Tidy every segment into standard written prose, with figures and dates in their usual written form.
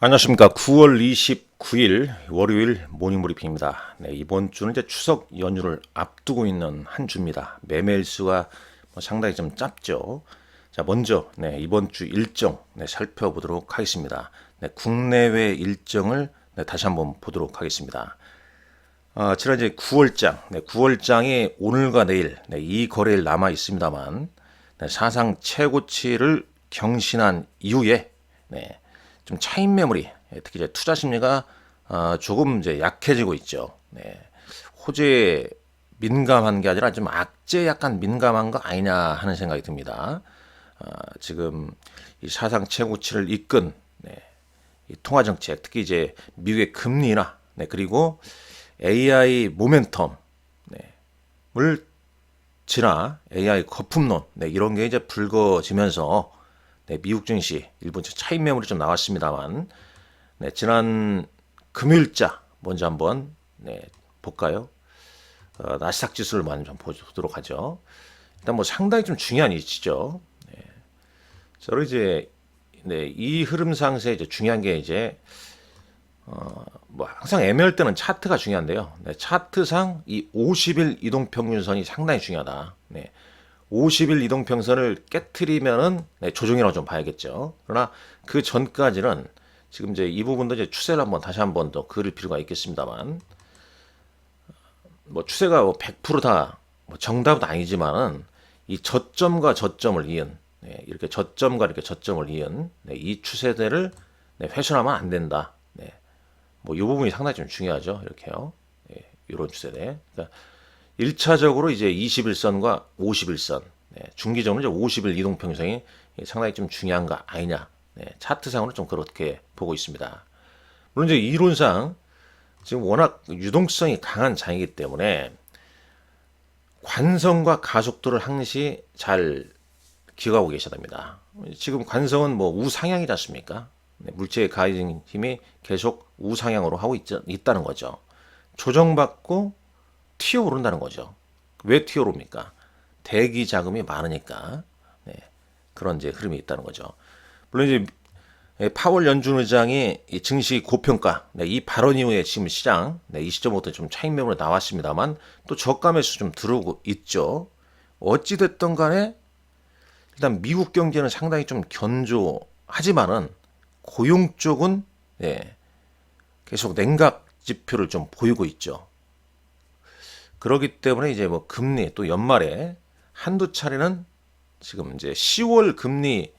안녕하십니까. 9월 29일 월요일 모닝브리핑입니다. 네, 이번 주는 이제 추석 연휴를 앞두고 있는 한 주입니다. 매매일수가 상당히 좀 짧죠. 자, 먼저 이번 주 일정 살펴보도록 하겠습니다. 국내외 일정을 다시 한번 보도록 하겠습니다. 지난 이제 9월장, 9월장이 오늘과 내일 이 거래일 남아 있습니다만 사상 최고치를 경신한 이후에 좀 차익 매물이 특히 이제 투자 심리가 조금 이제 약해지고 있죠. 호재에 민감한 게 아니라 좀 악재에 약간 민감한 거 아니냐 하는 생각이 듭니다. 지금 이 사상 최고치를 이끈 이 통화 정책, 특히 이제 미국의 금리나 그리고 AI 모멘텀을 지나 AI 거품론 이런 게 이제 불거지면서 미국 증시 일본 차익 매물이 좀 나왔습니다만 지난 금요일자 먼저 한번 볼까요? 나스닥 지수를 많이 좀 보도록 하죠. 일단 뭐 상당히 좀 중요한 이치죠. 저로 이제 이 흐름 상세 이제 중요한 게 이제 뭐 항상 애매할 때는 차트가 중요한데요. 차트상 이 50일 이동평균선이 상당히 중요하다. 50일 이동평선을 깨트리면은 조정이라고 좀 봐야겠죠. 그러나 그 전까지는 지금 이제 이 부분도 이제 추세를 한번 다시 한번 더 그릴 필요가 있겠습니다만, 뭐 추세가 100%다 뭐 정답은 아니지만은 이 저점과 저점을 이은 이렇게 저점과 이렇게 저점을 이은 이 추세대를 훼손하면 안 된다. 뭐 이 부분이 상당히 좀 중요하죠. 이렇게요. 이런 추세대. 그러니까 1차적으로 이제 21선과 51선, 중기적으로 이제 50일 이동평선이 상당히 좀 중요한 거 아니냐. 차트상으로 좀 그렇게 보고 있습니다. 물론 이제 이론상 지금 워낙 유동성이 강한 장이기 때문에 관성과 가속도를 항시 잘 기억하고 계셔야 됩니다. 지금 관성은 뭐 우상향이지 않습니까? 물체의 가해진 힘이 계속 우상향으로 하고 있다는 거죠. 조정받고 튀어오른다는 거죠. 왜 튀어오릅니까? 대기 자금이 많으니까 그런 이제 흐름이 있다는 거죠. 물론 이제 파월 연준 의장이 이 증시 고평가 이 발언 이후에 지금 시장 이 시점부터 좀 차익 매물이 나왔습니다만 또 저가 매수 좀 들어오고 있죠. 어찌 됐든 간에 일단 미국 경제는 상당히 좀 견조하지만은 고용 쪽은 계속 냉각 지표를 좀 보이고 있죠. 그렇기 때문에 이제 뭐 금리 또 연말에 한두 차례는 지금 이제 10월 금리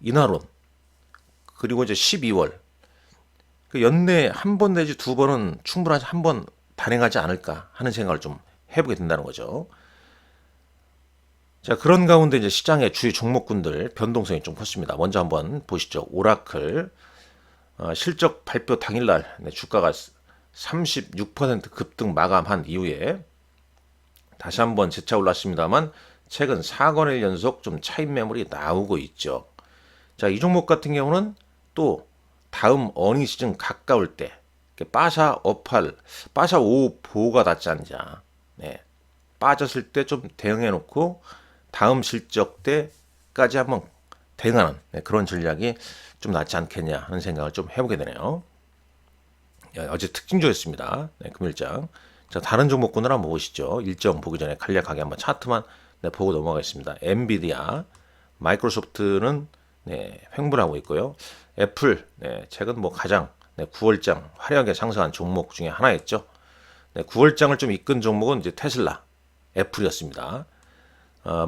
인하론 그리고 이제 12월 그 연내 한 번 내지 두 번은 충분하지 한 번 단행하지 않을까 하는 생각을 좀 해보게 된다는 거죠. 자, 그런 가운데 이제 시장의 주요 종목군들 변동성이 좀 컸습니다. 먼저 한번 보시죠. 오라클 실적 발표 당일날 주가가 36% 급등 마감한 이후에 다시 한번 재차 올랐습니다만 최근 4거래일 연속 좀 차익 매물이 나오고 있죠. 자, 이 종목 같은 경우는 또 다음 어닝 시즌 가까울 때 빠샤 5 보호가 닿지 않자 빠졌을 때 좀 대응해 놓고 다음 실적 때까지 한번 대응하는 그런 전략이 좀 낫지 않겠냐 하는 생각을 좀 해보게 되네요. 어제 특징주였습니다. 금일장. 자, 다른 종목군을 한번 보시죠. 일정 보기 전에 간략하게 한번 차트만 보고 넘어가겠습니다. 엔비디아, 마이크로소프트는 횡보하고 있고요. 애플, 최근 뭐 가장 9월장 화려하게 상승한 종목 중에 하나였죠. 9월장을 좀 이끈 종목은 이제 테슬라, 애플이었습니다.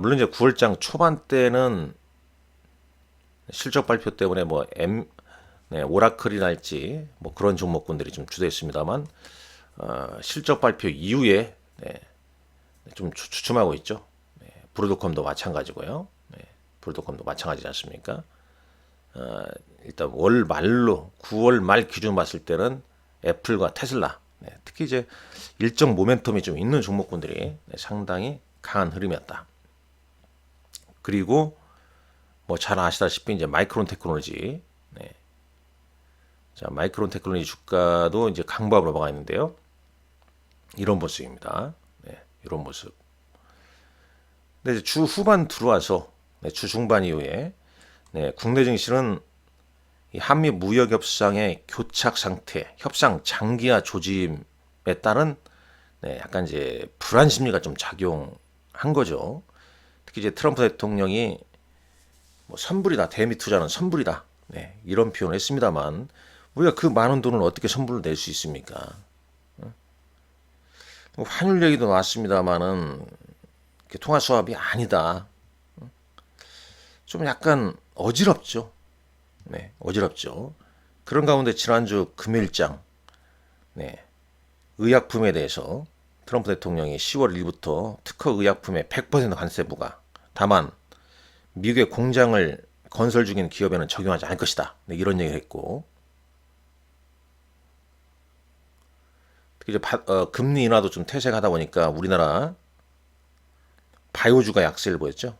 물론 이제 9월장 초반 때는 실적 발표 때문에 뭐 오라클이랄지 뭐 그런 종목군들이 좀 주도했습니다만 실적 발표 이후에 좀 주춤하고 있죠. 브로드컴도 마찬가지고요. 브로드컴도 마찬가지지 않습니까? 일단 월 말로 9월 말 기준 봤을 때는 애플과 테슬라 특히 이제 일정 모멘텀이 좀 있는 종목군들이 상당히 강한 흐름이었다. 그리고 뭐 잘 아시다시피 이제 마이크론 테크놀로지 자, 마이크론 테크놀로지 주가도 이제 강보합으로 넘어가 있는데요. 이런 모습입니다. 이런 모습. 근데 주 후반 들어와서 주 중반 이후에 국내 증시는 이 한미 무역 협상의 교착 상태, 협상 장기화 조짐에 따른 약간 이제 불안 심리가 좀 작용한 거죠. 특히 이제 트럼프 대통령이 뭐 선불이다, 대미 투자는 선불이다, 이런 표현을 했습니다만 우리가 그 많은 돈을 어떻게 선불로 낼 수 있습니까? 환율 얘기도 나왔습니다만은 통화 수합이 아니다. 좀 약간 어지럽죠. 어지럽죠. 그런 가운데 지난주 금일장 의약품에 대해서 트럼프 대통령이 10월 1일부터 특허 의약품에 100% 관세 부과. 다만 미국의 공장을 건설 중인 기업에는 적용하지 않을 것이다. 이런 얘기를 했고, 특히 이제 금리 인하도 좀 퇴색하다 보니까 우리나라 바이오주가 약세를 보였죠.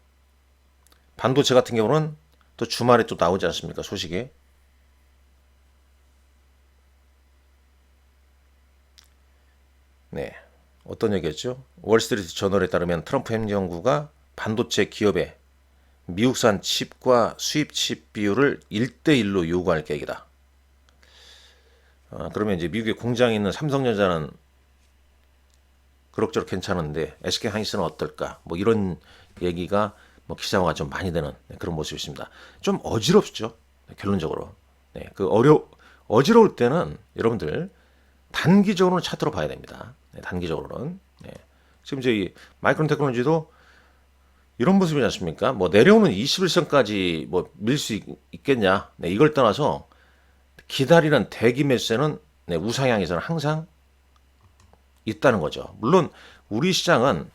반도체 같은 경우는 또 주말에 또 나오지 않습니까? 소식이. 어떤 얘기였죠? 월스트리트 저널에 따르면 트럼프 행정부가 반도체 기업에 미국산 칩과 수입 칩 비율을 1대1로 요구할 계획이다. 그러면 이제 미국에 공장이 있는 삼성전자는 그럭저럭 괜찮은데 SK 하이닉스는 어떨까? 뭐 이런 얘기가 뭐 기사화가 좀 많이 되는 그런 모습이 있습니다. 좀 어지럽죠. 결론적으로. 어지러울 때는 여러분들 단기적으로는 차트로 봐야 됩니다. 단기적으로는. 지금 저희 마이크론 테크놀로지도 이런 모습이지 않습니까? 뭐 내려오는 21선까지 뭐 밀 수 있겠냐? 이걸 떠나서 기다리는 대기 매수세는 우상향에서는 항상 있다는 거죠. 물론 우리 시장은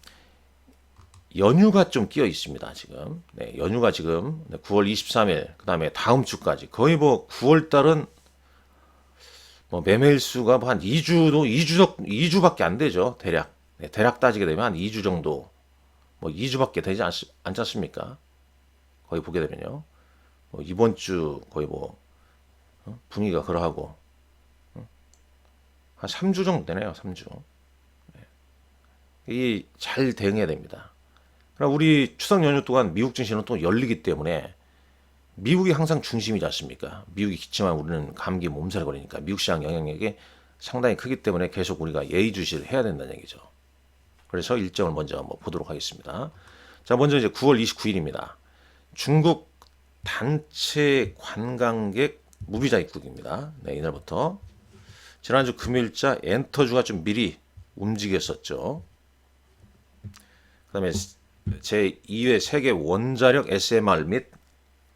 연휴가 좀 끼어 있습니다. 지금 연휴가 지금 9월 23일 그다음에 다음 주까지 거의 뭐 9월 달은 뭐 매매일 수가 뭐 한 2주밖에 안 되죠. 대략 따지게 되면 한 2주 정도 뭐 2주밖에 되지 않지 않습니까? 거의 보게 되면요. 뭐 이번 주 거의 뭐 분위기가 그러하고 한 3주 정도 되네요. 3주. 이 잘 대응해야 됩니다. 그럼 우리 추석 연휴 동안 미국 증시는 또 열리기 때문에 미국이 항상 중심이지 않습니까? 미국이 기침하면 우리는 감기 몸살 걸리니까 미국 시장 영향력이 상당히 크기 때문에 계속 우리가 예의주시를 해야 된다는 얘기죠. 그래서 일정을 먼저 한번 보도록 하겠습니다. 자, 먼저 이제 9월 29일입니다. 중국 단체 관광객 무비자 입국입니다. 이날부터. 지난주 금요일자 엔터주가 좀 미리 움직였었죠. 그 다음에 제2회 세계 원자력 SMR 및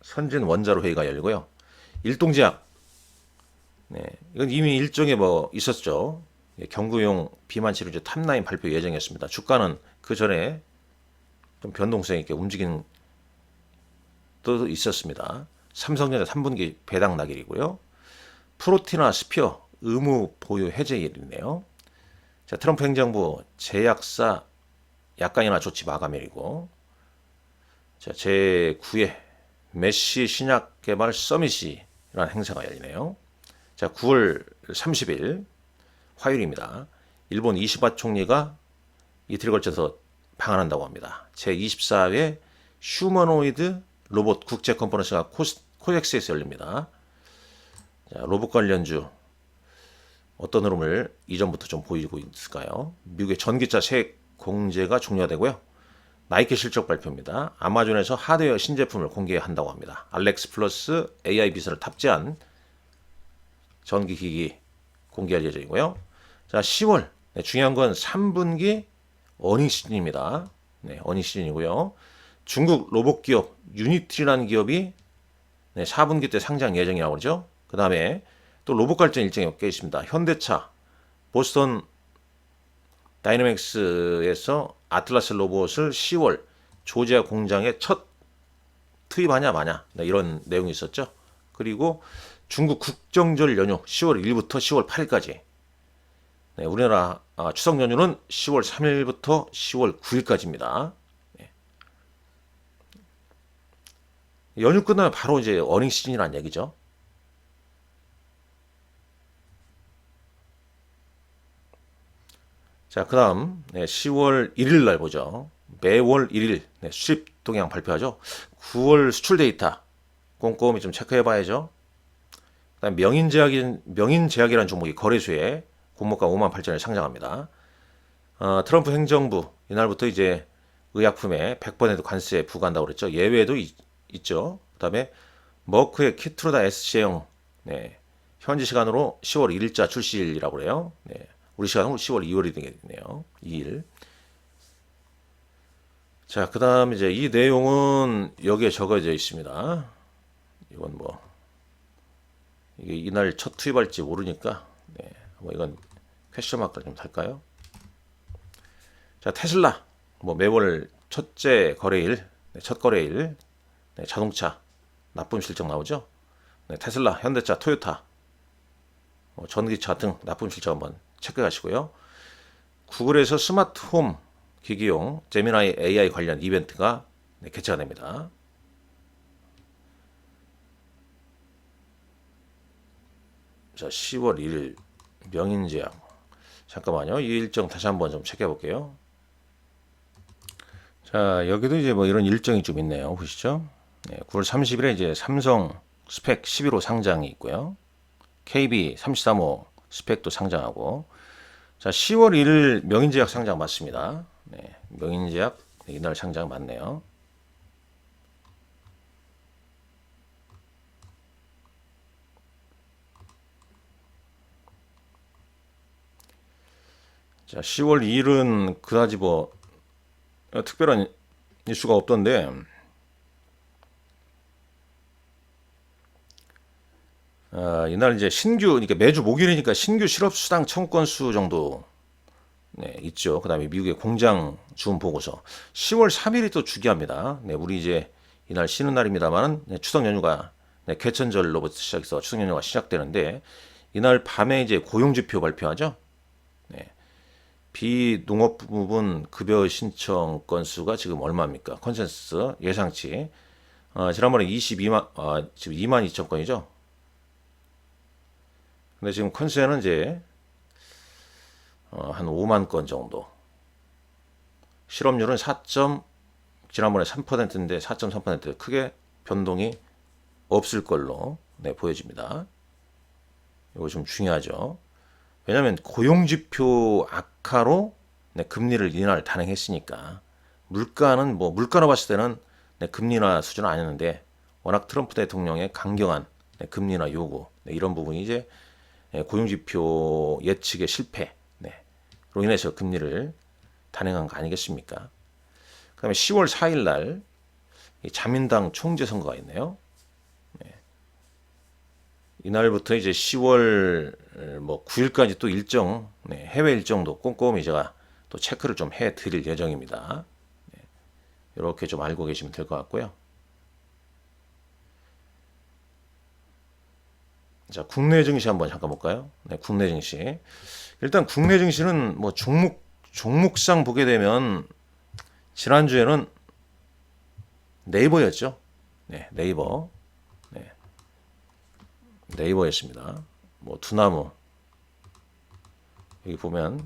선진 원자로 회의가 열리고요. 일동제약, 이건 이미 일정에 뭐 있었죠. 경구용 비만 치료제 탑라인 발표 예정이었습니다. 주가는 그 전에 좀 변동성 있게 움직이는 또 있었습니다. 삼성전자 3분기 배당 낙일이고요. 프로티나 스피어 의무 보유 해제일이네요. 자, 트럼프 행정부 제약사 약관 인하 조치 마감일이고, 자, 제9회 메시 신약 개발 서밋이라는 행사가 열리네요. 자, 9월 30일 화요일입니다. 일본 이시바 총리가 이틀에 걸쳐서 방한한다고 합니다. 제24회 휴머노이드 로봇 국제 컨퍼런스가 코엑스에서 열립니다. 자, 로봇 관련주 어떤 흐름을 이전부터 좀 보이고 있을까요? 미국의 전기차 세액 공제가 종료되고요. 나이키 실적 발표입니다. 아마존에서 하드웨어 신제품을 공개한다고 합니다. 알렉스 플러스 AI 비서를 탑재한 전기기기 공개할 예정이고요. 자, 10월 중요한 건 3분기 어닝 시즌입니다. 어닝 시즌이고요. 중국 로봇 기업 유니티라는 기업이 4분기 때 상장 예정이라고 그러죠. 그 다음에 또 로봇 발전 일정이 꽤 있습니다. 현대차, 보스턴 다이내믹스에서 아틀라스 로봇을 10월 조지아 공장에 첫 투입하냐 마냐 이런 내용이 있었죠. 그리고 중국 국정절 연휴 10월 1일부터 10월 8일까지. 우리나라 추석 연휴는 10월 3일부터 10월 9일까지입니다. 연휴 끝나면 바로 이제 어닝 시즌이라는 얘기죠. 자, 그 다음 10월 1일 날 보죠. 매월 1일 수입 동향 발표하죠. 9월 수출 데이터 꼼꼼히 좀 체크해 봐야죠. 그다음 명인제약이라는 종목이 거래소에 공모가 5만 8천에 상장합니다. 트럼프 행정부 이날부터 이제 의약품에 100% 관세 부과한다고 그랬죠. 예외도 있죠. 그다음에 머크의 키트루다 SC형 네, 현지 시간으로 10월 1일자 출시일이라고 그래요. 네, 우리 시간으로 10월 2월이 되겠네요. 2일. 자, 그다음 이제 이 내용은 여기에 적어져 있습니다. 이건 뭐 이게 이날 첫 투입할지 모르니까 네, 뭐 이건 퀘스천 마크를 좀 달까요? 자, 테슬라 뭐 매월 첫째 거래일, 네, 첫 거래일 네, 자동차 납품 실적 나오죠? 네, 테슬라, 현대차, 토요타, 전기차 등 납품 실적 한번 체크하시고요. 구글에서 스마트홈 기기용 제미나이 AI 관련 이벤트가 네, 개최가 됩니다. 자, 10월 1일 명인제약. 잠깐만요. 이 일정 다시 한번 좀 체크해 볼게요. 자, 여기도 이제 뭐 이런 일정이 좀 있네요. 보시죠. 네, 9월 30일에 이제 삼성 스펙 11호 상장이 있고요. KB 33호 스펙도 상장하고. 자, 10월 1일 명인제약 상장 맞습니다. 네, 명인제약 네, 이날 상장 맞네요. 자, 10월 2일은 그다지 뭐 특별한 이슈가 없던데 이날 이제 그러니까 매주 목요일이니까 신규 실업수당 청구 건수 정도 네, 있죠. 그다음에 미국의 공장 주문 보고서 10월 3일이 또 주기합니다. 네, 우리 이제 이날 쉬는 날입니다만은 네, 추석 연휴가 네, 개천절로부터 시작해서 추석 연휴가 시작되는데 이날 밤에 이제 고용지표 발표하죠. 네, 비농업 부분 급여 신청 건수가 지금 얼마입니까? 컨센서스 예상치 지난번에 22만 지금 2만 2천 건이죠. 근데 지금 컨센은 이제 한 5만 건 정도. 실업률은 지난번에 3%인데 4.3% 크게 변동이 없을 걸로 네, 보여집니다. 이거 좀 중요하죠. 왜냐하면 고용지표 악화로 네, 금리를 인하를 단행했으니까 물가는 뭐 물가로 봤을 때는 네, 금리 인하 수준은 아니었는데 워낙 트럼프 대통령의 강경한 네, 금리 인하 요구 네, 이런 부분이 이제 고용지표 예측의 실패로 인해서 금리를 단행한 거 아니겠습니까? 그다음에 10월 4일 날 자민당 총재 선거가 있네요. 이날부터 이제 10월 뭐 9일까지 또 일정 해외 일정도 꼼꼼히 제가 또 체크를 좀 해드릴 예정입니다. 이렇게 좀 알고 계시면 될 것 같고요. 자, 국내 증시 한번 잠깐 볼까요? 네, 국내 증시. 일단 국내 증시는 뭐 종목상 보게 되면 지난주에는 네이버였죠. 네, 네이버였습니다. 뭐 두나무 여기 보면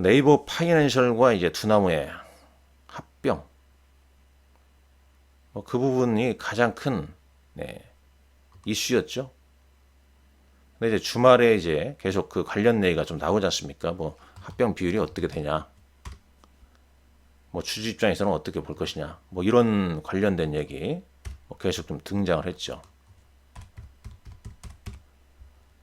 네이버 파이낸셜과 이제 두나무의 합병 그 부분이 가장 큰 이슈였죠. 근데 이제 주말에 이제 계속 그 관련 얘기가 좀 나오지 않습니까? 뭐 합병 비율이 어떻게 되냐, 뭐 주주 입장에서는 어떻게 볼 것이냐, 뭐 이런 관련된 얘기 계속 좀 등장을 했죠.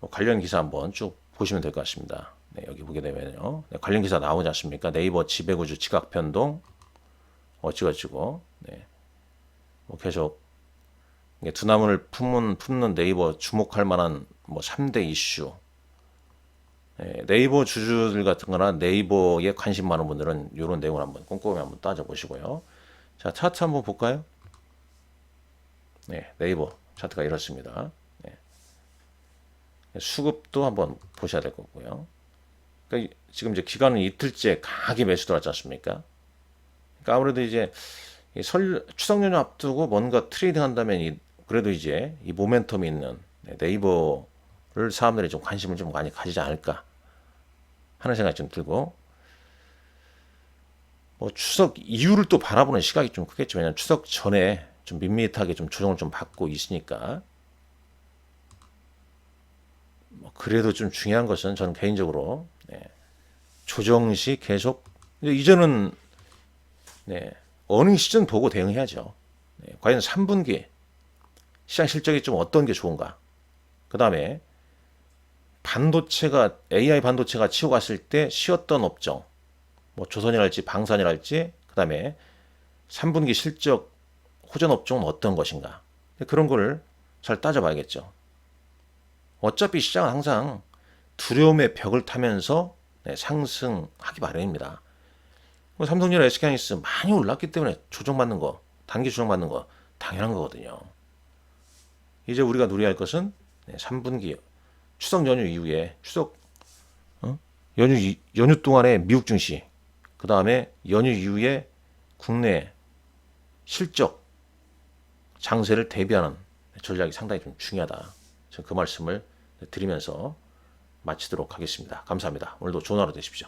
관련 기사 한번 쭉 보시면 될 것 같습니다. 네, 여기 보게 되면요, 네, 관련 기사 나오지 않습니까? 네이버 지배구조 지각 변동 어찌어찌고, 뭐 계속 두나무를 품는 네이버 주목할 만한 뭐 3대 이슈. 네이버 주주들 같은 거나 네이버에 관심 많은 분들은 이런 내용을 한번 꼼꼼히 한번 따져보시고요. 자, 차트 한번 볼까요? 네, 네이버 차트가 이렇습니다. 수급도 한번 보셔야 될 거고요. 그러니까 지금 이제 기간은 이틀째 강하게 매수 들어왔지 않습니까? 그러니까 아무래도 이제 추석 연휴 앞두고 뭔가 트레이딩 한다면 그래도 이제 이 모멘텀이 있는 네이버를 사람들이 좀 관심을 좀 많이 가지지 않을까 하는 생각이 좀 들고, 뭐 추석 이후를 또 바라보는 시각이 좀 크겠죠. 왜냐하면 추석 전에 좀 밋밋하게 좀 조정을 좀 받고 있으니까 그래도 좀 중요한 것은 저는 개인적으로 조정 시 계속 이제는 어닝 시즌 보고 대응해야죠. 과연 3분기 시장 실적이 좀 어떤 게 좋은가? 그 다음에 반도체가 AI 반도체가 치고 갔을 때 쉬었던 업종, 뭐 조선이랄지 방산이랄지, 그 다음에 3분기 실적 호전 업종은 어떤 것인가? 그런 거를 잘 따져봐야겠죠. 어차피 시장은 항상 두려움의 벽을 타면서 상승하기 마련입니다. 삼성전자 SK하이닉스 많이 올랐기 때문에 조정받는 거, 단기 조정받는 거 당연한 거거든요. 이제 우리가 누려야 할 것은 3분기 추석 연휴 이후에 연휴 동안에 미국 증시, 그 다음에 연휴 이후에 국내 실적 장세를 대비하는 전략이 상당히 좀 중요하다. 저는 그 말씀을 드리면서 마치도록 하겠습니다. 감사합니다. 오늘도 좋은 하루 되십시오.